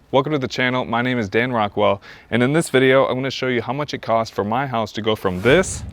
Welcome to the channel. My name is Dan Rockwell, and in this video I'm going to show you how much it costs for my house to go from this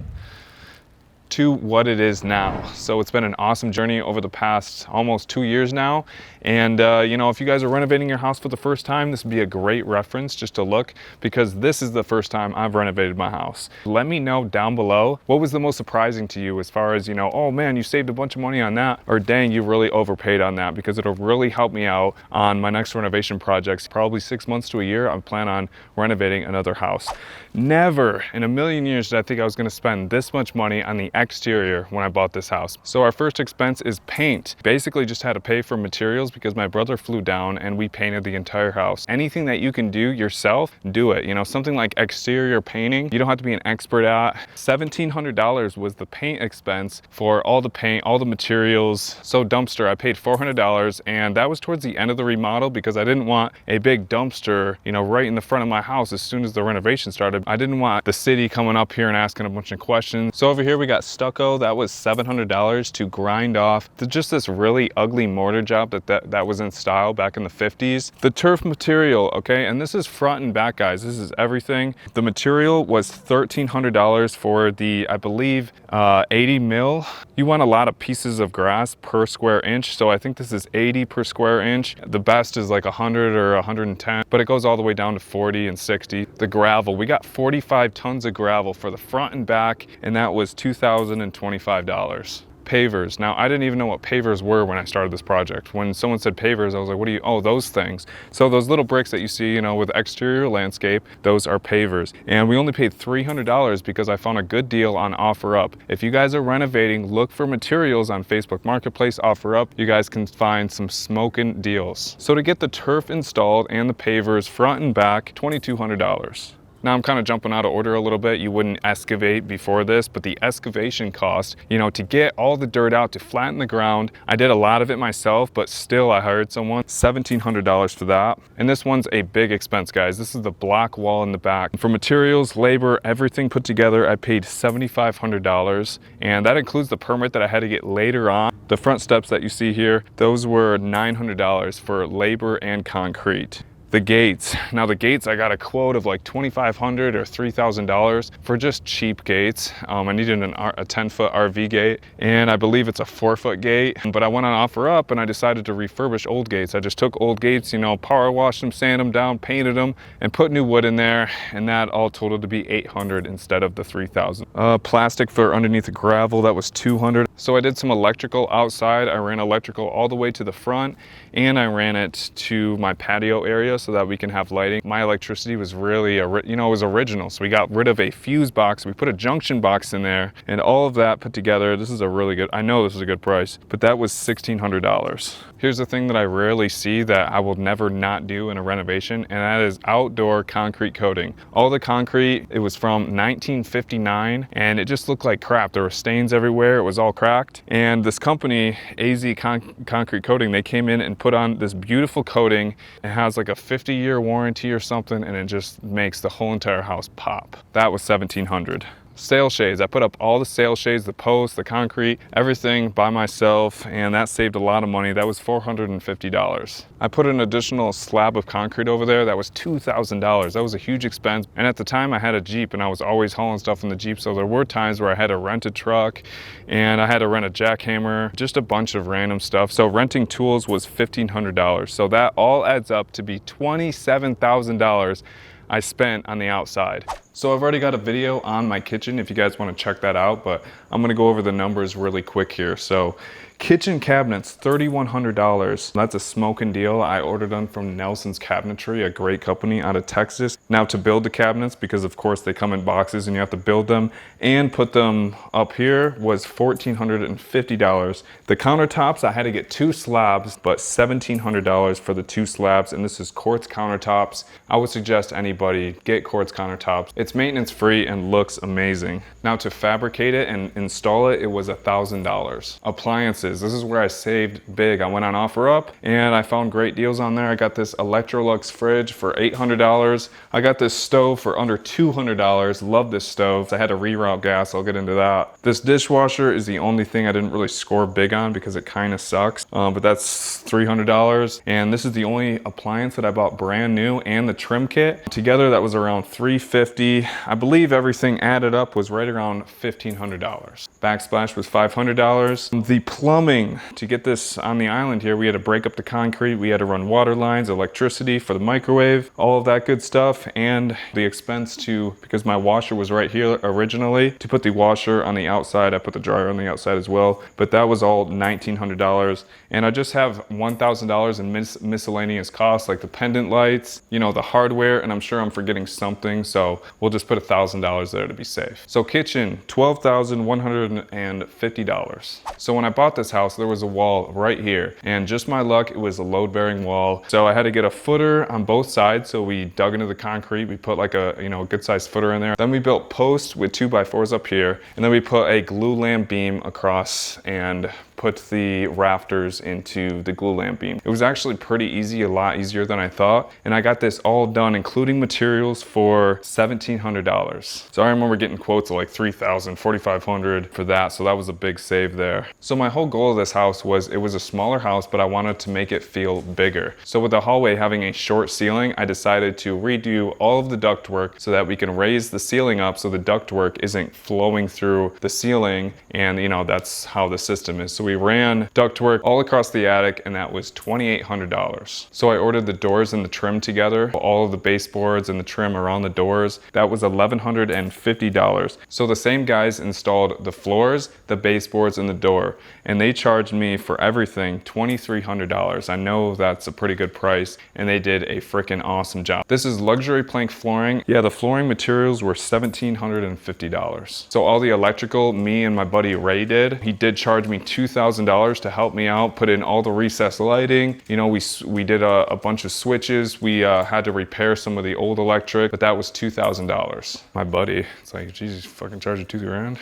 to what it is now. So it's been an awesome journey over the past almost 2 years now. And you know, if you guys are renovating your house for the first time, this would be a great reference just to look, because this is the first time I've renovated my house. Let me know down below, what was the most surprising to you as far as, you know, oh man, you saved a bunch of money on that, or dang, you really overpaid on that, because it'll really help me out on my next renovation projects. Probably 6 months to a year, I plan on renovating another house. Never in a million years did I think I was gonna spend this much money on the exterior when I bought this house. So our first expense is paint. Basically just had to pay for materials because my brother flew down and we painted the entire house. Anything that you can do yourself, do it. You know, something like exterior painting, you don't have to be an expert at. $1,700 was the paint expense for all the paint, all the materials. So dumpster, I paid $400, and that was towards the end of the remodel because I didn't want a big dumpster, you know, right in the front of my house as soon as the renovation started. I didn't want the city coming up here and asking a bunch of questions. So over here we got stucco. That was $700 to grind off just this really ugly mortar job that was in style back in the 50s. The turf material, okay, and this is front and back, guys. This is everything. The material was $1,300 for the, I believe, 80 mil. You want a lot of pieces of grass per square inch, so I think this is 80 per square inch. The best is like 100 or 110, but it goes all the way down to 40 and 60. The gravel, we got 45 tons of gravel for the front and back, and that was $2,025. Pavers. Now, I didn't even know what pavers were when I started this project. When someone said pavers, I was like, what do you, oh, those things. So those little bricks that you see, you know, with exterior landscape, those are pavers. And we only paid $300 because I found a good deal on OfferUp. If you guys are renovating, look for materials on Facebook Marketplace, OfferUp. You guys can find some smoking deals. So to get the turf installed and the pavers front and back, $2,200. Now I'm kind of jumping out of order a little bit. You wouldn't excavate before this, but the excavation cost, you know, to get all the dirt out, to flatten the ground, I did a lot of it myself, but still I hired someone, $1,700 for that. And this one's a big expense, guys. This is the block wall in the back. For materials, labor, everything put together, I paid $7,500. And that includes the permit that I had to get later on. The front steps that you see here, those were $900 for labor and concrete. The gates. Now the gates, I got a quote of like $2,500 or $3,000 for just cheap gates. I needed a 10-foot RV gate, and I believe it's a 4-foot gate. But I went on OfferUp and I decided to refurbish old gates. I just took old gates, you know, power washed them, sanded them down, painted them, and put new wood in there. And that all totaled to be $800 instead of the $3,000. Plastic for underneath the gravel, that was $200. So I did some electrical outside. I ran electrical all the way to the front, and I ran it to my patio area so that we can have lighting. My electricity was really, you know, it was original. So we got rid of a fuse box. We put a junction box in there, and all of that put together. This is a really good, I know this is a good price, but that was $1,600. Here's the thing that I rarely see that I will never not do in a renovation, and that is outdoor concrete coating. All the concrete, it was from 1959, and it just looked like crap. There were stains everywhere. It was all cracked. And this company, AZ Concrete Coating, they came in and put on this beautiful coating. It has like a 50-year warranty or something, and it just makes the whole entire house pop. That was $1,700. Sail shades, I put up all the sail shades, the posts, the concrete, everything by myself, and that saved a lot of money. That was $450. I put an additional slab of concrete over there. That was $2,000. That was a huge expense. And at the time I had a Jeep and I was always hauling stuff in the Jeep. So there were times where I had to rent a truck and I had to rent a jackhammer, just a bunch of random stuff. So renting tools was $1,500. So that all adds up to be $27,000 I spent on the outside. So I've already got a video on my kitchen if you guys want to check that out, but I'm going to go over the numbers really quick here. So kitchen cabinets, $3,100. That's a smoking deal. I ordered them from Nelson's Cabinetry, a great company out of Texas. Now to build the cabinets, because of course they come in boxes and you have to build them and put them up here, was $1,450. The countertops, I had to get 2 slabs, but $1,700 for the 2 slabs, and this is quartz countertops. I would suggest anybody get quartz countertops. It's maintenance free and looks amazing. Now to fabricate it and install it, it was $1,000. Appliances, appliances. This is where I saved big. I went on OfferUp and I found great deals on there. I got this Electrolux fridge for $800. I got this stove for under $200. Love this stove. I had to reroute gas. I'll get into that. This dishwasher is the only thing I didn't really score big on because it kind of sucks, but that's $300. And this is the only appliance that I bought brand new, and the trim kit. Together that was around $350. I believe everything added up was right around $1,500. Backsplash was $500. The plumbing, to get this on the island here, we had to break up the concrete. We had to run water lines, electricity for the microwave, all of that good stuff. And the expense to, because my washer was right here originally, to put the washer on the outside, I put the dryer on the outside as well, but that was all $1,900. And I just have $1,000 in miscellaneous costs, like the pendant lights, you know, the hardware, and I'm sure I'm forgetting something, so we'll just put $1,000 there to be safe. So kitchen, $12,150. So when I bought this house, there was a wall right here, and just my luck, it was a load-bearing wall. So I had to get a footer on both sides, so we dug into the concrete, we put like a, you know, good-sized footer in there. Then we built posts with 2x4s up here, and then we put a glue lamp beam across and put the rafters into the glue lamp beam. It was actually pretty easy, a lot easier than I thought. And I got this all done, including materials, for $1,700. So I remember getting quotes of like $3,000, $4,500 for that. So that was a big save there. So my whole goal of this house was, it was a smaller house, but I wanted to make it feel bigger. So with the hallway having a short ceiling, I decided to redo all of the ductwork so that we can raise the ceiling up so the ductwork isn't flowing through the ceiling. And you know, that's how the system is. So we ran ductwork all across the attic, and that was $2,800. So I ordered the doors and the trim together, all of the baseboards and the trim around the doors. That was $1,150. So the same guys installed the floors, the baseboards, and the door, and they charged me for everything $2,300. I know that's a pretty good price, and they did a freaking awesome job. This is luxury plank flooring. Yeah, the flooring materials were $1,750. So all the electrical, me and my buddy Ray did. He did charge me $2,000 to help me out, put in all the recessed lighting. You know, we did a bunch of switches. We had to repair some of the old electric, but that was $2,000. My buddy, it's like, Jesus, fucking charge you $2,000.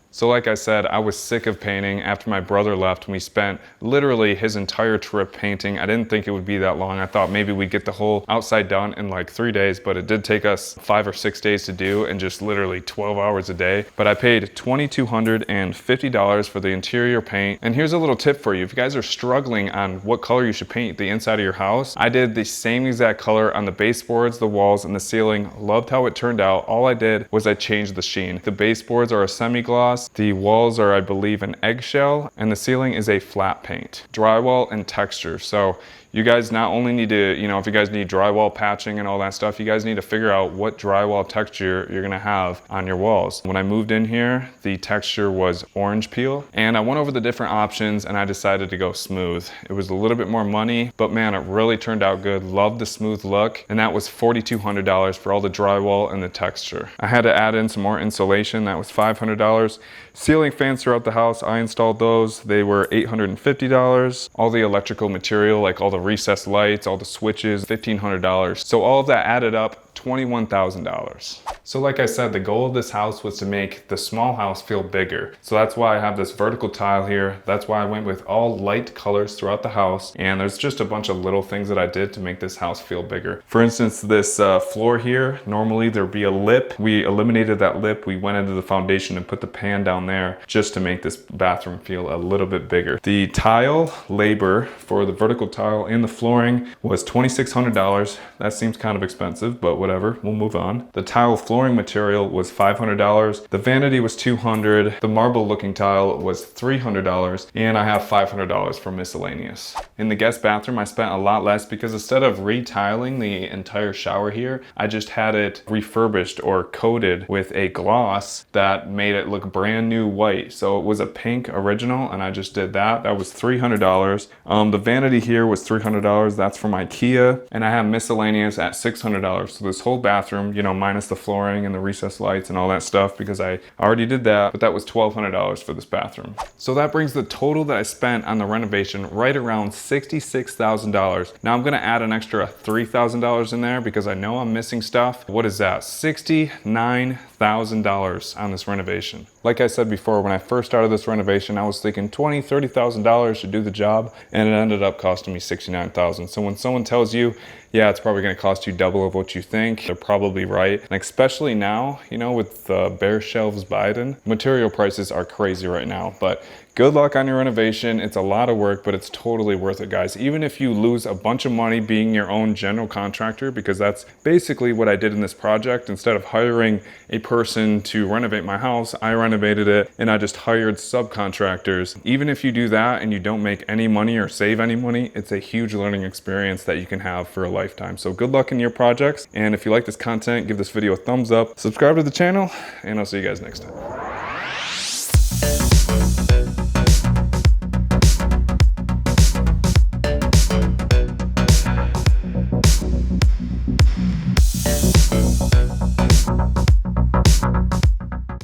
So like I said, I was sick of painting after my brother left, and we spent literally his entire trip painting. I didn't think it would be that long. I thought maybe we'd get the whole outside done in like 3 days, but it did take us 5 or 6 days to do, and just literally 12 hours a day. But I paid $2,250 for the interior paint. And here's a little tip for you. If you guys are struggling on what color you should paint the inside of your house, I did the same exact color on the baseboards, the walls, and the ceiling. Loved how it turned out. All I did was I changed the sheen. The baseboards are a semi-gloss. The walls are, I believe, an eggshell, and the ceiling is a flat paint. Drywall and texture. So you guys not only need to, you know, if you guys need drywall patching and all that stuff, you guys need to figure out what drywall texture you're gonna have on your walls. When I moved in here, the texture was orange peel, and I went over the different options and I decided to go smooth. It was a little bit more money, but man, it really turned out good. Loved the smooth look, and that was $4,200 for all the drywall and the texture. I had to add in some more insulation. That was $500. Ceiling fans throughout the house, I installed those. They were $850. All the electrical material, like all the recessed lights, all the switches, $1,500. So all of that added up, $21,000. So like I said, the goal of this house was to make the small house feel bigger. So that's why I have this vertical tile here. That's why I went with all light colors throughout the house. And there's just a bunch of little things that I did to make this house feel bigger. For instance, this floor here, normally there'd be a lip. We eliminated that lip. We went into the foundation and put the pan down there just to make this bathroom feel a little bit bigger. The tile labor for the vertical tile and the flooring was $2,600. That seems kind of expensive, but whatever, we'll move on. The tile flooring material was $500. The vanity was $200. The marble looking tile was $300. And I have $500 for miscellaneous. In the guest bathroom, I spent a lot less because instead of retiling the entire shower here, I just had it refurbished or coated with a gloss that made it look brand new white. So it was a pink original, and I just did that. That was $300. The vanity here was $300. That's from IKEA. And I have miscellaneous at $600. So the this whole bathroom, you know, minus the flooring and the recessed lights and all that stuff, because I already did that, but that was $1,200 for this bathroom. So that brings the total that I spent on the renovation right around $66,000. Now I'm gonna add an extra $3,000 in there because I know I'm missing stuff. What is that? $69,000 on this renovation. Like I said before, when I first started this renovation, I was thinking $20,000, $30,000 to do the job, and it ended up costing me $69,000. So when someone tells you, yeah, it's probably gonna cost you double of what you think, they're probably right. And especially now, you know, with bare shelves Biden, material prices are crazy right now. But good luck on your renovation. It's a lot of work, but it's totally worth it, guys. Even if you lose a bunch of money being your own general contractor, because that's basically what I did in this project. Instead of hiring a person to renovate my house, I renovated it and I just hired subcontractors. Even if you do that and you don't make any money or save any money, it's a huge learning experience that you can have for a lifetime. So good luck in your projects. And if you like this content, give this video a thumbs up, subscribe to the channel, and I'll see you guys next time.